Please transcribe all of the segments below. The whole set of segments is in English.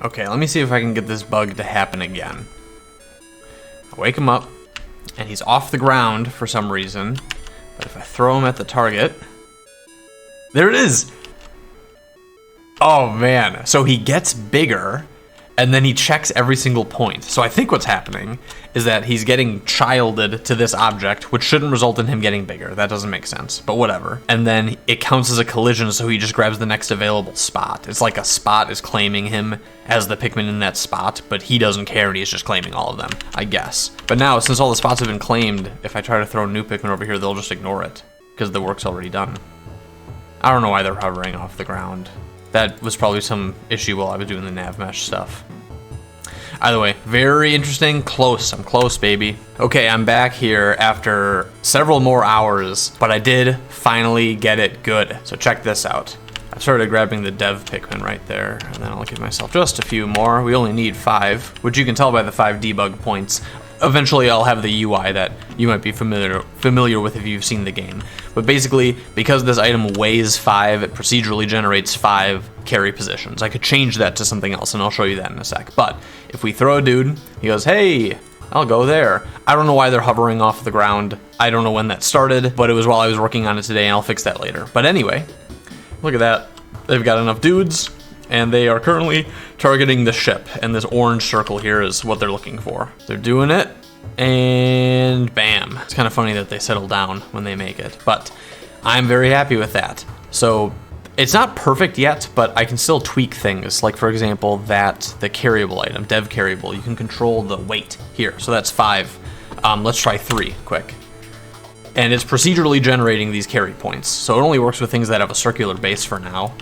Okay, let me see if I can get this bug to happen again. I wake him up, and he's off the ground for some reason. But if I throw him at the target... There it is! Oh man, so he gets bigger, and then he checks every single point. So I think what's happening is that he's getting childed to this object, which shouldn't result in him getting bigger. That doesn't make sense, but whatever. And then it counts as a collision, so he just grabs the next available spot. It's like a spot is claiming him as the Pikmin in that spot, but he doesn't care and he's just claiming all of them, I guess. But now, since all the spots have been claimed, if I try to throw a new Pikmin over here, they'll just ignore it, because the work's already done. I don't know why they're hovering off the ground. That was probably some issue while I was doing the nav mesh stuff. Either way, very interesting. Close. I'm close, baby. Okay, I'm back here after several more hours, but I did finally get it good. So check this out. I started grabbing the dev Pikmin right there, and then I'll give myself just a few more. We only need 5, which you can tell by the 5 debug points. Eventually, I'll have the UI that you might be familiar with if you've seen the game. But basically, because this item weighs 5, it procedurally generates 5 carry positions. I could change that to something else, and I'll show you that in a sec. But if we throw a dude, he goes, hey, I'll go there. I don't know why they're hovering off the ground. I don't know when that started, but it was while I was working on it today, and I'll fix that later. But anyway, look at that. They've got enough dudes, and they are currently targeting the ship, and this orange circle here is what they're looking for. They're doing it, and bam. It's kind of funny that they settle down when they make it, but I'm very happy with that. So it's not perfect yet, but I can still tweak things. Like, for example, the carryable item, dev carryable, you can control the weight here. So that's 5. Let's try 3 quick. And it's procedurally generating these carry points. So it only works with things that have a circular base for now,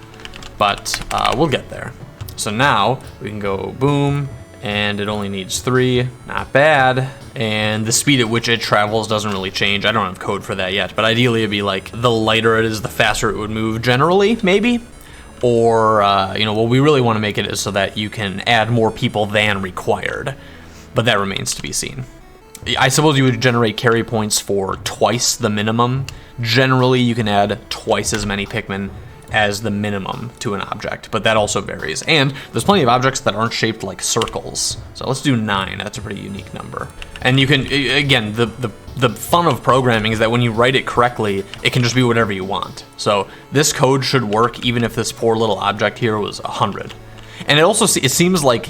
but we'll get there. So now we can go boom, and it only needs 3, not bad. And the speed at which it travels doesn't really change. I don't have code for that yet, but ideally it'd be like the lighter it is, the faster it would move generally, maybe. Or, what we really want to make it is so that you can add more people than required, but that remains to be seen. I suppose you would generate carry points for twice the minimum. Generally, you can add twice as many Pikmin as the minimum to an object, but that also varies. And there's plenty of objects that aren't shaped like circles. So let's do 9. That's a pretty unique number. And you can, again, the fun of programming is that when you write it correctly, it can just be whatever you want. So this code should work even if this poor little object here was 100. And it seems like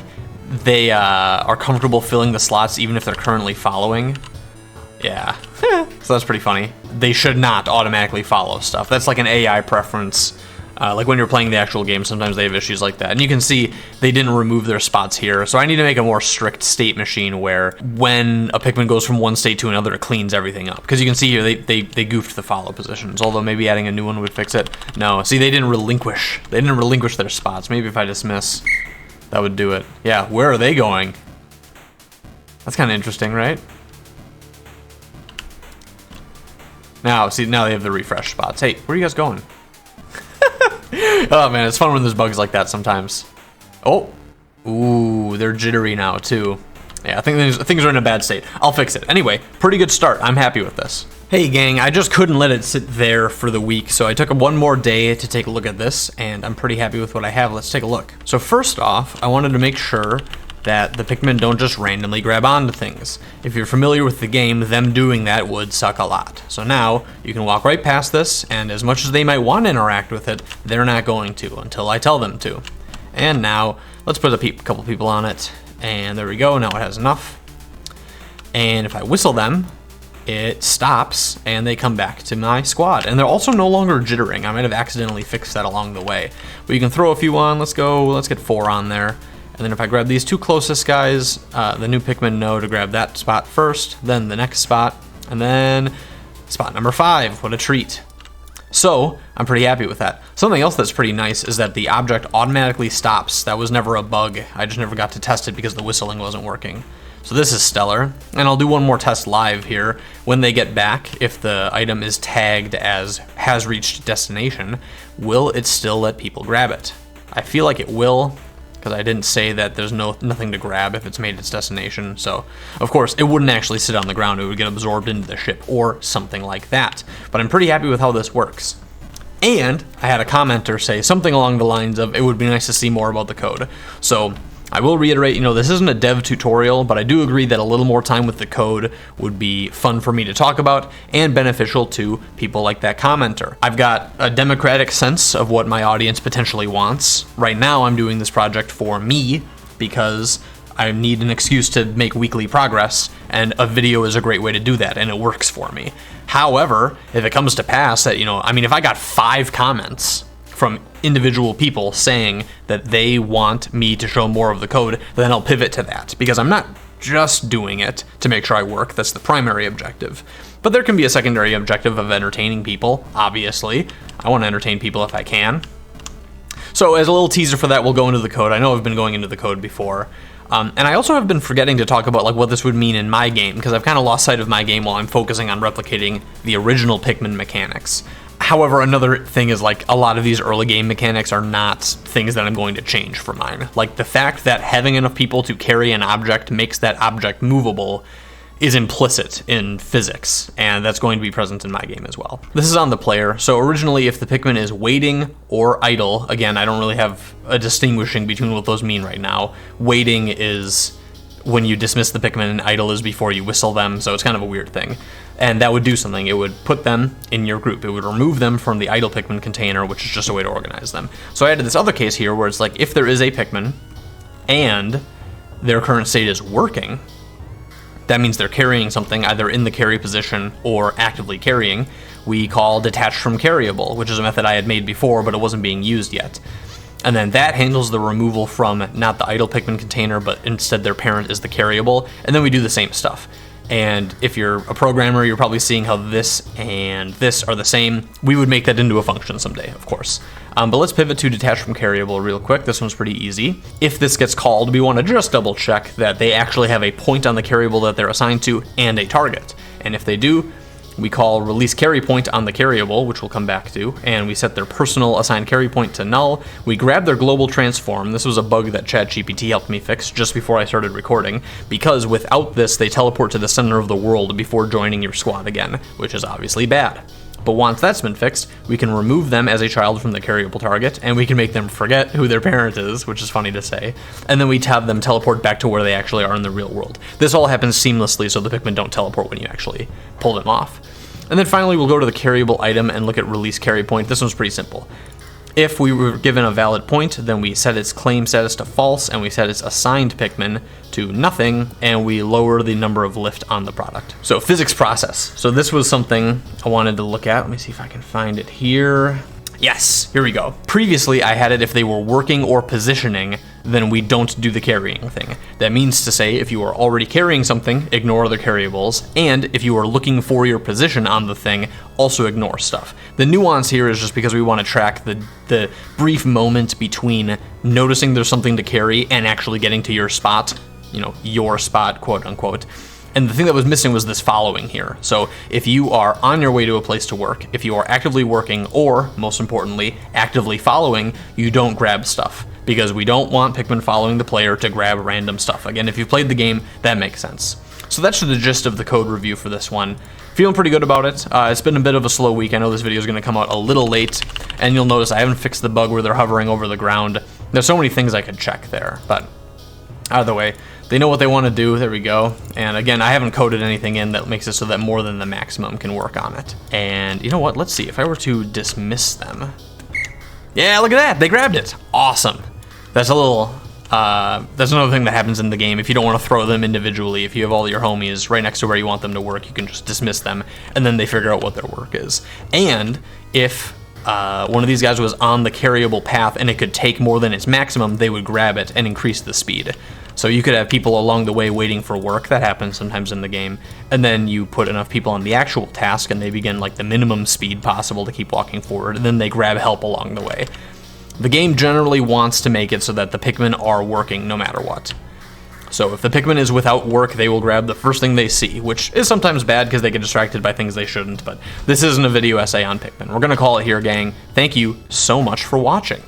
they are comfortable filling the slots even if they're currently following. Yeah, so that's pretty funny. They should not automatically follow stuff. That's like an AI preference. Like when you're playing the actual game, sometimes they have issues like that. And you can see they didn't remove their spots here. So I need to make a more strict state machine where when a Pikmin goes from one state to another, it cleans everything up. Because you can see here, they goofed the follow positions. Although maybe adding a new one would fix it. No, see, they didn't relinquish their spots. Maybe if I dismiss, that would do it. Yeah, where are they going? That's kind of interesting, right? Now, see, now they have the refresh spots. Hey, where are you guys going? Oh man, it's fun when there's bugs like that sometimes. Oh, ooh, they're jittery now too. Yeah, I think things are in a bad state. I'll fix it. Anyway, pretty good start. I'm happy with this. Hey gang, I just couldn't let it sit there for the week, so I took one more day to take a look at this, and I'm pretty happy with what I have. Let's take a look. So first off, I wanted to make sure that the Pikmin don't just randomly grab onto things. If you're familiar with the game, them doing that would suck a lot. So now, you can walk right past this, and as much as they might want to interact with it, they're not going to until I tell them to. And now, let's put a couple people on it, and there we go, now it has enough. And if I whistle them, it stops, and they come back to my squad. And they're also no longer jittering. I might have accidentally fixed that along the way. But you can throw a few on, let's get 4 on there. And then if I grab these 2 closest guys, the new Pikmin know to grab that spot first, then the next spot, and then spot number 5. What a treat. So, I'm pretty happy with that. Something else that's pretty nice is that the object automatically stops. That was never a bug. I just never got to test it because the whistling wasn't working. So this is stellar. And I'll do one more test live here. When they get back, if the item is tagged as has reached destination, will it still let people grab it? I feel like it will, because I didn't say that there's nothing to grab if it's made its destination. So, of course, it wouldn't actually sit on the ground. It would get absorbed into the ship or something like that. But I'm pretty happy with how this works. And I had a commenter say something along the lines of, it would be nice to see more about the code. So I will reiterate, this isn't a dev tutorial, but I do agree that a little more time with the code would be fun for me to talk about and beneficial to people like that commenter. I've got a democratic sense of what my audience potentially wants. Right now, I'm doing this project for me because I need an excuse to make weekly progress, and a video is a great way to do that, and it works for me. However, if it comes to pass that, if I got 5 comments from individual people saying that they want me to show more of the code, then I'll pivot to that, because I'm not just doing it to make sure I work. That's the primary objective. But there can be a secondary objective of entertaining people, obviously. I want to entertain people if I can. So as a little teaser for that, we'll go into the code. I know I've been going into the code before. And I also have been forgetting to talk about what this would mean in my game, because I've kind of lost sight of my game while I'm focusing on replicating the original Pikmin mechanics. However, another thing is a lot of these early game mechanics are not things that I'm going to change for mine. Like the fact that having enough people to carry an object makes that object movable is implicit in physics, and that's going to be present in my game as well. This is on the player, so originally if the Pikmin is waiting or idle, again, I don't really have a distinguishing between what those mean right now. Waiting is when you dismiss the Pikmin, and idle is before you whistle them, so it's kind of a weird thing. And that would do something. It would put them in your group. It would remove them from the idle Pikmin container, which is just a way to organize them. So I added this other case here where it's if there is a Pikmin and their current state is working, that means they're carrying something either in the carry position or actively carrying. We call detached from carryable, which is a method I had made before, but it wasn't being used yet. And then that handles the removal from not the idle Pikmin container, but instead their parent is the carryable. And then we do the same stuff. And if you're a programmer, you're probably seeing how this and this are the same. We would make that into a function someday, of course. But let's pivot to detached from carryable real quick. This one's pretty easy. If this gets called, we want to just double check that they actually have a point on the carryable that they're assigned to and a target. And if they do, we call release carry point on the carryable, which we'll come back to, and we set their personal assigned carry point to null. We grab their global transform. This was a bug that ChatGPT helped me fix just before I started recording, because without this, they teleport to the center of the world before joining your squad again, which is obviously bad. But once that's been fixed, we can remove them as a child from the carryable target, and we can make them forget who their parent is, which is funny to say, and then we have them teleport back to where they actually are in the real world. This all happens seamlessly so the Pikmin don't teleport when you actually pull them off. And then finally, we'll go to the carryable item and look at release carry point. This one's pretty simple. If we were given a valid point, then we set its claim status to false, and we set its assigned Pikmin to nothing, and we lower the number of lift on the product. So physics process. So this was something I wanted to look at. Let me see if I can find it here. Yes, here we go. Previously, I had it if they were working or positioning, then we don't do the carrying thing. That means to say, if you are already carrying something, ignore other carryables, and if you are looking for your position on the thing, also ignore stuff. The nuance here is just because we want to track the brief moment between noticing there's something to carry and actually getting to your spot, your spot, quote unquote. And the thing that was missing was this following here. So if you are on your way to a place to work, if you are actively working, or most importantly, actively following, you don't grab stuff, because we don't want Pikmin following the player to grab random stuff. Again, if you've played the game, that makes sense. So that's the gist of the code review for this one. Feeling pretty good about it. It's been a bit of a slow week. I know this video is going to come out a little late, and you'll notice I haven't fixed the bug where they're hovering over the ground. There's so many things I could check there, but either way, they know what they want to do. There we go. And again, I haven't coded anything in that makes it so that more than the maximum can work on it. And you know what? Let's see. If I were to dismiss them. Yeah, look at that. They grabbed it. Awesome. That's a little... that's another thing that happens in the game. If you don't want to throw them individually, if you have all your homies right next to where you want them to work, you can just dismiss them, and then they figure out what their work is. And if one of these guys was on the carryable path and it could take more than its maximum, they would grab it and increase the speed. So you could have people along the way waiting for work. That happens sometimes in the game. And then you put enough people on the actual task and they begin the minimum speed possible to keep walking forward, and then they grab help along the way. The game generally wants to make it so that the Pikmin are working no matter what. So if the Pikmin is without work, they will grab the first thing they see, which is sometimes bad because they get distracted by things they shouldn't, but this isn't a video essay on Pikmin. We're going to call it here, gang. Thank you so much for watching.